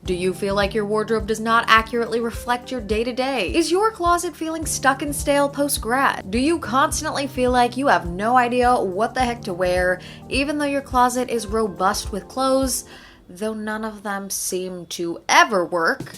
Do you feel like your wardrobe does not accurately reflect your day-to-day? Is your closet feeling stuck and stale post-grad? Do you constantly feel like you have no idea what the heck to wear, even though your closet is robust with clothes, though none of them seem to ever work?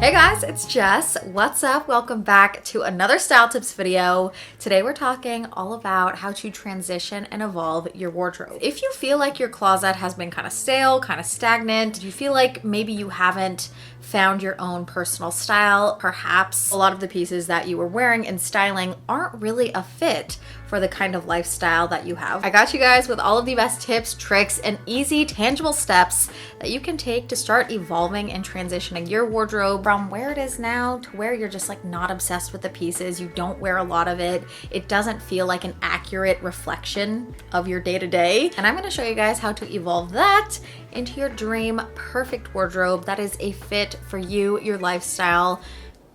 Hey guys, it's Jess. What's up? Welcome back to another style tips video. Today we're talking all about how to transition and evolve your wardrobe. If you feel like your closet has been kind of stale, kind of stagnant, you feel like maybe you haven't found your own personal style, perhaps a lot of the pieces that you were wearing and styling aren't really a fit for the kind of lifestyle that you have, I got you guys with all of the best tips, tricks, and easy, tangible steps that you can take to start evolving and transitioning your wardrobe from where it is now to where you're just like not obsessed with the pieces, you don't wear a lot of it, it doesn't feel like an accurate reflection of your day-to-day. And I'm gonna show you guys how to evolve that into your dream perfect wardrobe that is a fit for you, your lifestyle,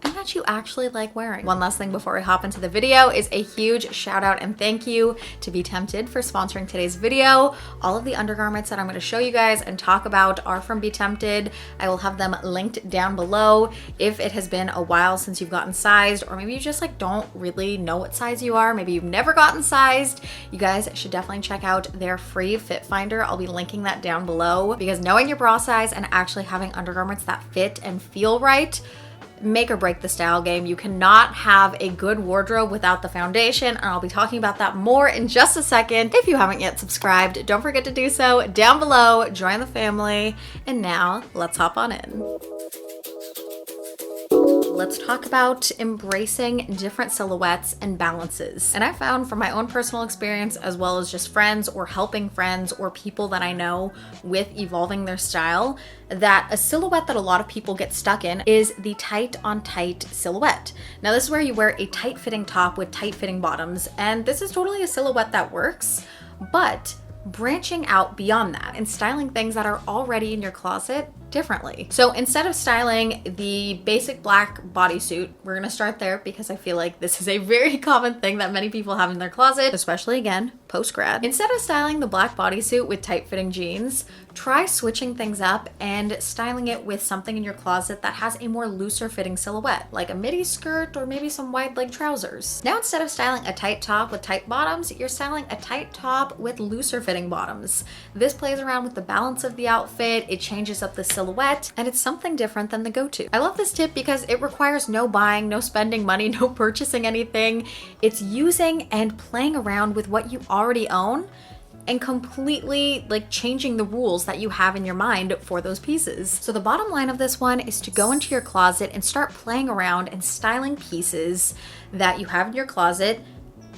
and that you actually like wearing. One last thing before we hop into the video is a huge shout out and thank you to Be Tempted for sponsoring today's video. All of the undergarments that I'm going to show you guys and talk about are from Be Tempted. I will have them linked down below. If it has been a while since you've gotten sized, or maybe you just like don't really know what size you are, maybe you've never gotten sized, you guys should definitely check out their free fit finder. I'll be linking that down below because knowing your bra size and actually having undergarments that fit and feel right make or break the style game. You cannot have a good wardrobe without the foundation, and I'll be talking about that more in just a second. If you haven't yet subscribed, don't forget to do so down below, join the family, and now let's hop on in. Let's talk about embracing different silhouettes and balances. And I found from my own personal experience, as well as just friends or helping friends or people that I know with evolving their style, that a silhouette that a lot of people get stuck in is the tight on tight silhouette. Now this is where you wear a tight fitting top with tight fitting bottoms, and this is totally a silhouette that works, but branching out beyond that and styling things that are already in your closet differently. So instead of styling the basic black bodysuit, we're gonna start there because I feel like this is a very common thing that many people have in their closet, especially again, post-grad. Instead of styling the black bodysuit with tight fitting jeans, try switching things up and styling it with something in your closet that has a more looser fitting silhouette, like a midi skirt or maybe some wide leg trousers. Now instead of styling a tight top with tight bottoms, you're styling a tight top with looser fitting bottoms. This plays around with the balance of the outfit, it changes up the silhouette, and it's something different than the go-to. I love this tip because it requires no buying, no spending money, no purchasing anything. It's using and playing around with what you already own and completely like changing the rules that you have in your mind for those pieces. So the bottom line of this one is to go into your closet and start playing around and styling pieces that you have in your closet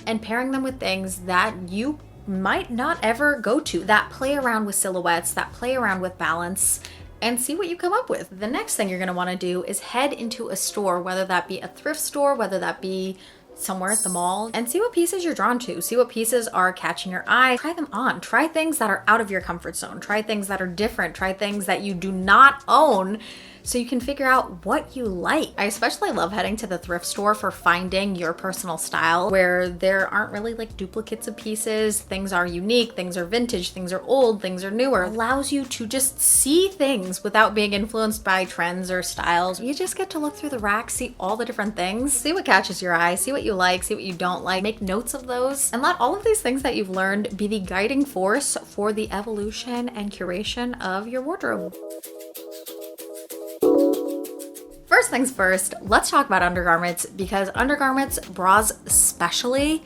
and pairing them with things that you might not ever go to, that play around with silhouettes, that play around with balance, and see what you come up with. The next thing you're gonna wanna do is head into a store, whether that be a thrift store, whether that be somewhere at the mall, and see what pieces you're drawn to. See what pieces are catching your eye. Try them on. Try things that are out of your comfort zone. Try things that are different. Try things that you do not own so you can figure out what you like. I especially love heading to the thrift store for finding your personal style, where there aren't really like duplicates of pieces. Things are unique, things are vintage, things are old, things are newer. It allows you to just see things without being influenced by trends or styles. You just get to look through the rack, see all the different things, see what catches your eye, see what you like, see what you don't like, make notes of those, and let all of these things that you've learned be the guiding force for the evolution and curation of your wardrobe. First things first, let's talk about undergarments, because undergarments, bras especially,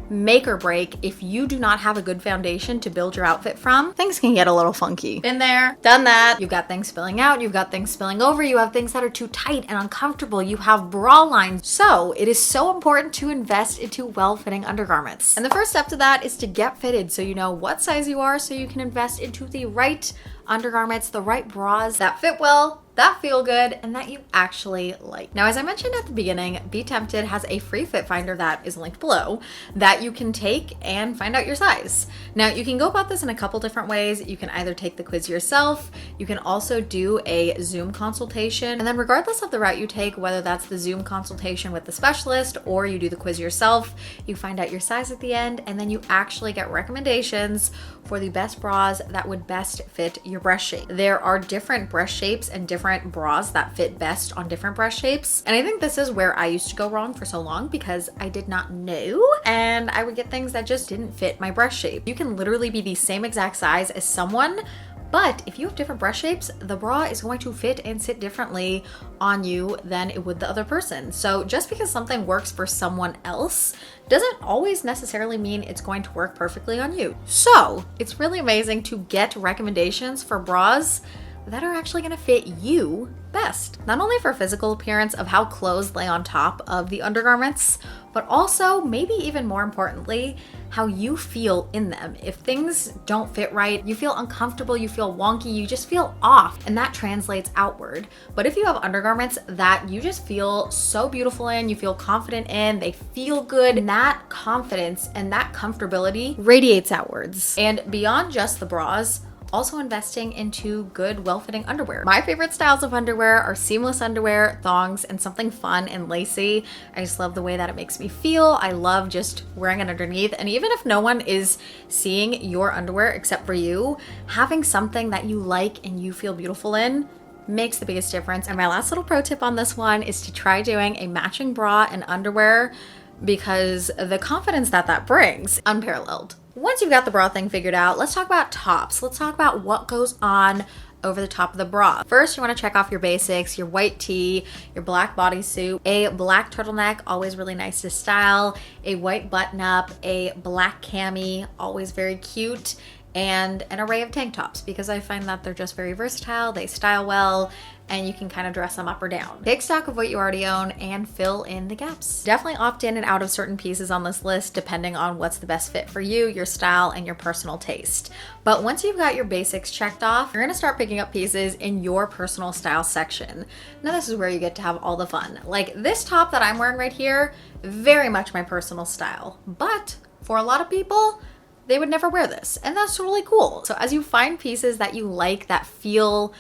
make or break if you do not have a good foundation to build your outfit from. Things can get a little funky. Been there, done that. You've got things spilling out, you've got things spilling over, you have things that are too tight and uncomfortable, you have bra lines. So it is so important to invest into well-fitting undergarments. And the first step to that is to get fitted so you know what size you are, so you can invest into the right undergarments, the right bras that fit well, that feel good, and that you actually like. Now, as I mentioned at the beginning, Be Tempted has a free fit finder that is linked below that you can take and find out your size. Now, you can go about this in a couple different ways. You can either take the quiz yourself, you can also do a Zoom consultation, and then regardless of the route you take, whether that's the Zoom consultation with the specialist or you do the quiz yourself, you find out your size at the end, and then you actually get recommendations for the best bras that would best fit your breast shape. There are different breast shapes and different bras that fit best on different breast shapes. And I think this is where I used to go wrong for so long because I did not know, and I would get things that just didn't fit my breast shape. You can literally be the same exact size as someone, but if you have different breast shapes, the bra is going to fit and sit differently on you than it would the other person. So just because something works for someone else doesn't always necessarily mean it's going to work perfectly on you. So it's really amazing to get recommendations for bras that are actually gonna fit you best. Not only for physical appearance of how clothes lay on top of the undergarments, but also maybe even more importantly, how you feel in them. If things don't fit right, you feel uncomfortable, you feel wonky, you just feel off, and that translates outward. But if you have undergarments that you just feel so beautiful in, you feel confident in, they feel good, and that confidence and that comfortability radiates outwards. And beyond just the bras, also investing into good, well-fitting underwear. My favorite styles of underwear are seamless underwear, thongs, and something fun and lacy. I just love the way that it makes me feel. I love just wearing it underneath. And even if no one is seeing your underwear except for you, having something that you like and you feel beautiful in makes the biggest difference. And my last little pro tip on this one is to try doing a matching bra and underwear, because the confidence that that brings, unparalleled. Once you've got the bra thing figured out, let's talk about tops. Let's talk about what goes on over the top of the bra. First, you want to check off your basics, your white tee, your black bodysuit, a black turtleneck, always really nice to style, a white button up, a black cami, always very cute, and an array of tank tops, because I find that they're just very versatile, they style well, and you can kind of dress them up or down. Take stock of what you already own and fill in the gaps. Definitely opt in and out of certain pieces on this list depending on what's the best fit for you, your style, and your personal taste. But once you've got your basics checked off, you're gonna start picking up pieces in your personal style section. Now this is where you get to have all the fun. Like this top that I'm wearing right here, very much my personal style. But for a lot of people, they would never wear this, and that's totally cool. So as you find pieces that you like, that feel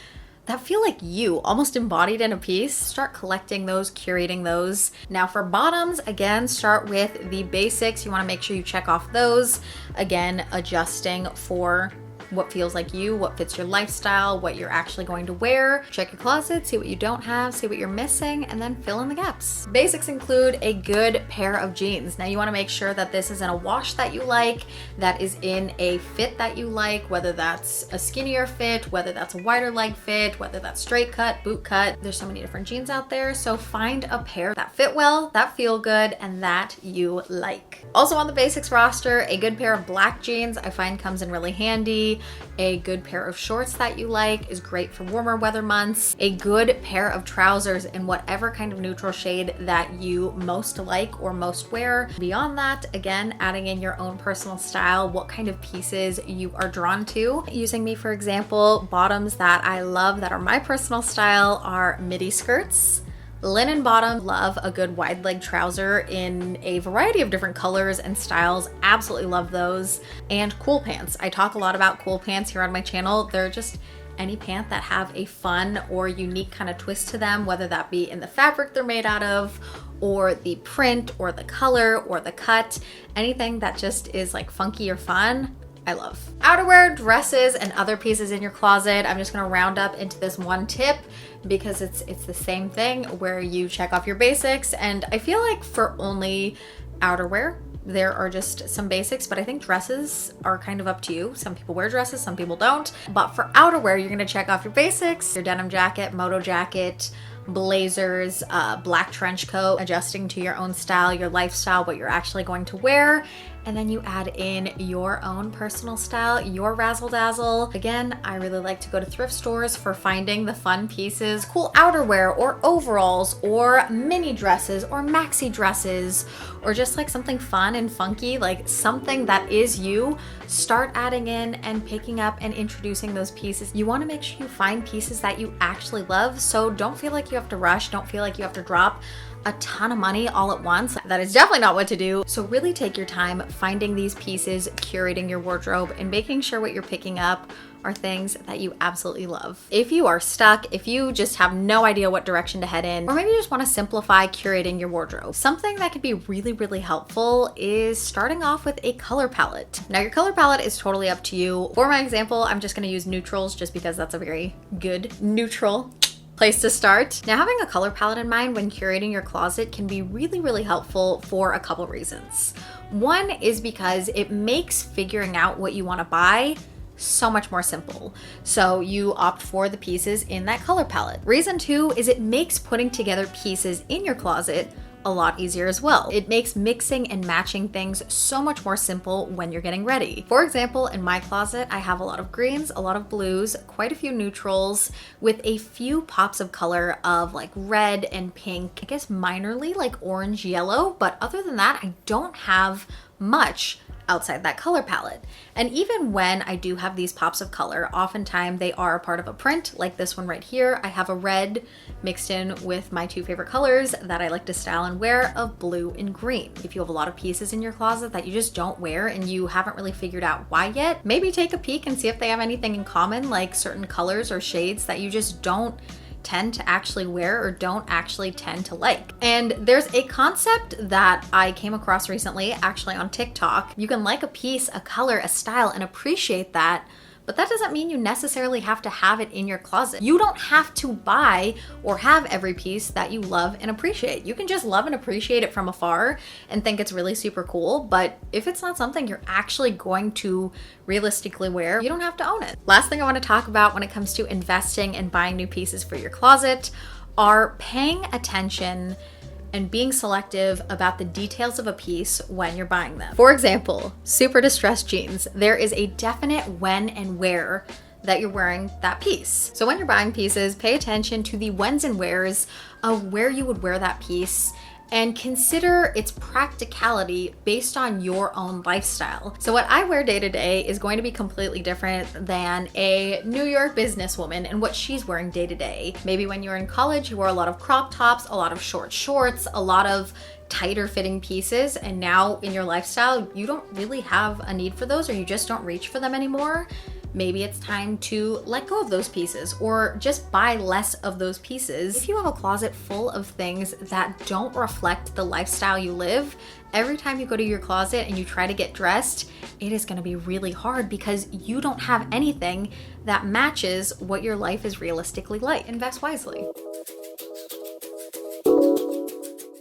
like you, almost embodied in a piece, start collecting those, curating those. Now for bottoms, again, start with the basics. You wanna make sure you check off those. Again, adjusting for what feels like you, what fits your lifestyle, what you're actually going to wear. Check your closet, see what you don't have, see what you're missing, and then fill in the gaps. Basics include a good pair of jeans. Now you wanna make sure that this is in a wash that you like, that is in a fit that you like, whether that's a skinnier fit, whether that's a wider leg fit, whether that's straight cut, boot cut. There's so many different jeans out there, so find a pair that fit well, that feel good, and that you like. Also on the basics roster, a good pair of black jeans I find comes in really handy. A good pair of shorts that you like is great for warmer weather months. A good pair of trousers in whatever kind of neutral shade that you most like or most wear. Beyond that, again, adding in your own personal style, what kind of pieces you are drawn to. Using me for example, bottoms that I love that are my personal style are midi skirts. Linen bottom, love a good wide leg trouser in a variety of different colors and styles. Absolutely love those. And cool pants. I talk a lot about cool pants here on my channel. They're just any pant that have a fun or unique kind of twist to them, whether that be in the fabric they're made out of, or the print, or the color, or the cut. Anything that just is like funky or fun, I love. Outerwear, dresses, and other pieces in your closet. I'm just gonna round up into this one tip because it's the same thing where you check off your basics. And I feel like for only outerwear, there are just some basics, but I think dresses are kind of up to you. Some people wear dresses, some people don't. But for outerwear, you're gonna check off your basics, your denim jacket, moto jacket, blazers, black trench coat, adjusting to your own style, your lifestyle, what you're actually going to wear. and then you add in your own personal style, your razzle dazzle. Again, I really like to go to thrift stores for finding the fun pieces, cool outerwear or overalls or mini dresses or maxi dresses, or just like something fun and funky, like something that is you. Start adding in and picking up and introducing those pieces. You want to make sure you find pieces that you actually love, so don't feel like you have to rush, don't feel like you have to drop a ton of money all at once. That is definitely not what to do. So really take your time finding these pieces, curating your wardrobe, and making sure what you're picking up are things that you absolutely love. If you are stuck, if you just have no idea what direction to head in, or maybe you just want to simplify curating your wardrobe, something that could be really, really helpful is starting off with a color palette. Now your color palette is totally up to you. For my example, I'm just gonna use neutrals just because that's a very good neutral place to start. Now, having a color palette in mind when curating your closet can be really, really helpful for a couple reasons. One is because it makes figuring out what you want to buy so much more simple. So you opt for the pieces in that color palette. Reason two is it makes putting together pieces in your closet a lot easier as well. It makes mixing and matching things so much more simple when you're getting ready. For example, in my closet, I have a lot of greens, a lot of blues, quite a few neutrals, with a few pops of color of like red and pink, I guess minorly like orange, yellow, but other than that, I don't have much outside that color palette. And even when I do have these pops of color, oftentimes they are a part of a print, like this one right here. I have a red mixed in with my two favorite colors that I like to style and wear of blue and green. If you have a lot of pieces in your closet that you just don't wear and you haven't really figured out why yet, maybe take a peek and see if they have anything in common, like certain colors or shades that you just don't tend to actually wear or don't actually tend to like. And there's a concept that I came across recently, actually on TikTok. You can like a piece, a color, a style, and appreciate that, but that doesn't mean you necessarily have to have it in your closet. You don't have to buy or have every piece that you love and appreciate. You can just love and appreciate it from afar and think it's really super cool, but if it's not something you're actually going to realistically wear, you don't have to own it. Last thing I want to talk about when it comes to investing and buying new pieces for your closet are paying attention and being selective about the details of a piece when you're buying them. For example, super distressed jeans. There is a definite when and where that you're wearing that piece. So when you're buying pieces, pay attention to the whens and wheres of where you would wear that piece and consider its practicality based on your own lifestyle. So what I wear day to day is going to be completely different than a New York businesswoman and what she's wearing day to day. Maybe when you were in college, you wore a lot of crop tops, a lot of short shorts, a lot of tighter fitting pieces, and now in your lifestyle, you don't really have a need for those, or you just don't reach for them anymore. Maybe it's time to let go of those pieces or just buy less of those pieces. If you have a closet full of things that don't reflect the lifestyle you live, every time you go to your closet and you try to get dressed, it is going to be really hard because you don't have anything that matches what your life is realistically like. Invest wisely.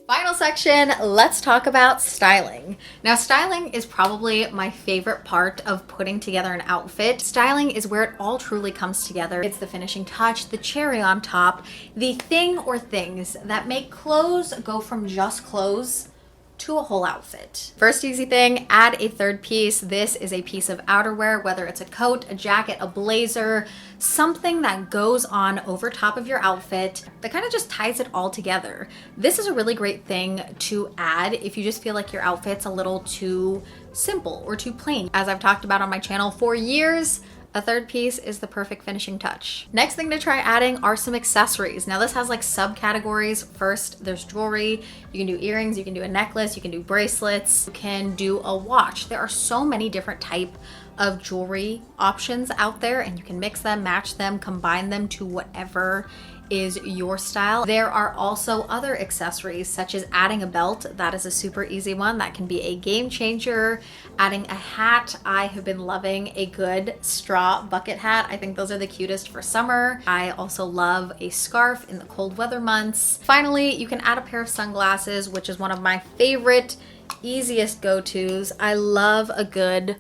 Final section, let's talk about styling. Now, styling is probably my favorite part of putting together an outfit. Styling is where it all truly comes together. It's the finishing touch, the cherry on top, the thing or things that make clothes go from just clothes to a whole outfit. First easy thing, add a third piece. This is a piece of outerwear, whether it's a coat, a jacket, a blazer, something that goes on over top of your outfit that kind of just ties it all together. This is a really great thing to add if you just feel like your outfit's a little too simple or too plain. As I've talked about on my channel for years, a third piece is the perfect finishing touch. Next thing to try adding are some accessories. Now this has like subcategories. First, there's jewelry. You can do earrings, you can do a necklace, you can do bracelets, you can do a watch. There are so many different types of jewelry options out there, and you can mix them, match them, combine them to whatever is your style. There are also other accessories such as adding a belt. That is a super easy one. That can be a game changer. Adding a hat. I have been loving a good straw bucket hat. I think those are the cutest for summer. I also love a scarf in the cold weather months. Finally, you can add a pair of sunglasses, which is one of my favorite, easiest go-tos. I love a good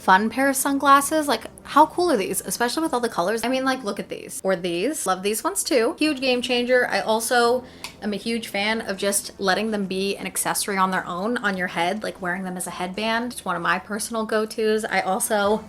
fun pair of sunglasses. Like, how cool are these? Especially with all the colors. I mean, like, look at these. Or these. Love these ones too. Huge game changer. I also am a huge fan of just letting them be an accessory on their own on your head, like wearing them as a headband. It's one of my personal go-tos. I also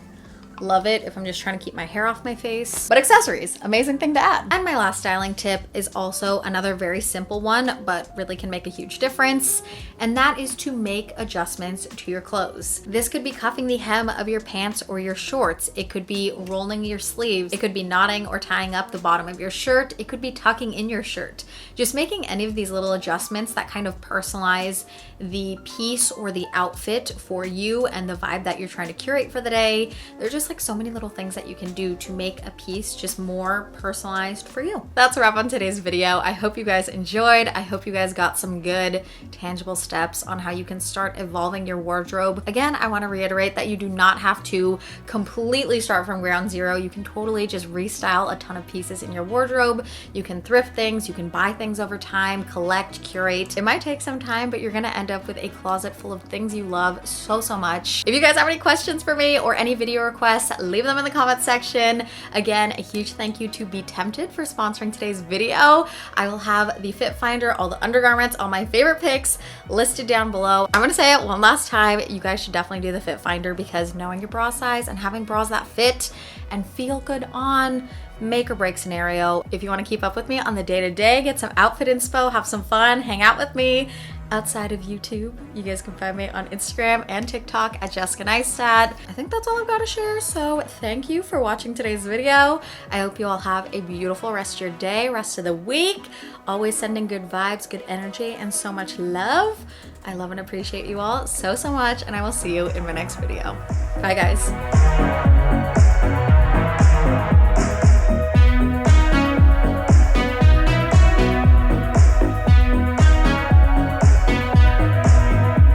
love it if I'm just trying to keep my hair off my face. But accessories, amazing thing to add. And my last styling tip is also another very simple one, but really can make a huge difference. And that is to make adjustments to your clothes. This could be cuffing the hem of your pants or your shorts. It could be rolling your sleeves. It could be knotting or tying up the bottom of your shirt. It could be tucking in your shirt. Just making any of these little adjustments that kind of personalize the piece or the outfit for you and the vibe that you're trying to curate for the day. They're just like so many little things that you can do to make a piece just more personalized for you. That's a wrap on today's video. I hope you guys enjoyed. I hope you guys got some good tangible steps on how you can start evolving your wardrobe. Again, I want to reiterate that you do not have to completely start from ground zero. You can totally just restyle a ton of pieces in your wardrobe. You can thrift things, you can buy things over time, collect, curate. It might take some time, but you're gonna end up with a closet full of things you love so much. If you guys have any questions for me or any video requests, leave them in the comments section. Again, a huge thank you to Be Tempted for sponsoring today's video. I will have the fit finder, all the undergarments, all my favorite picks listed down below. I'm gonna say it one last time. You guys should definitely do the fit finder because knowing your bra size and having bras that fit and feel good on, make or break scenario. If you want to keep up with me on the day-to-day, get some outfit inspo, have some fun, hang out with me outside of YouTube, you guys can find me on Instagram and TikTok at Neistadt. I think that's all I've got to share, so thank you for watching today's video. I hope you all have a beautiful rest of your day, rest of the week. Always sending good vibes, good energy, and so much love. I love and appreciate you all so much, and I will see you in my next video. Bye, guys.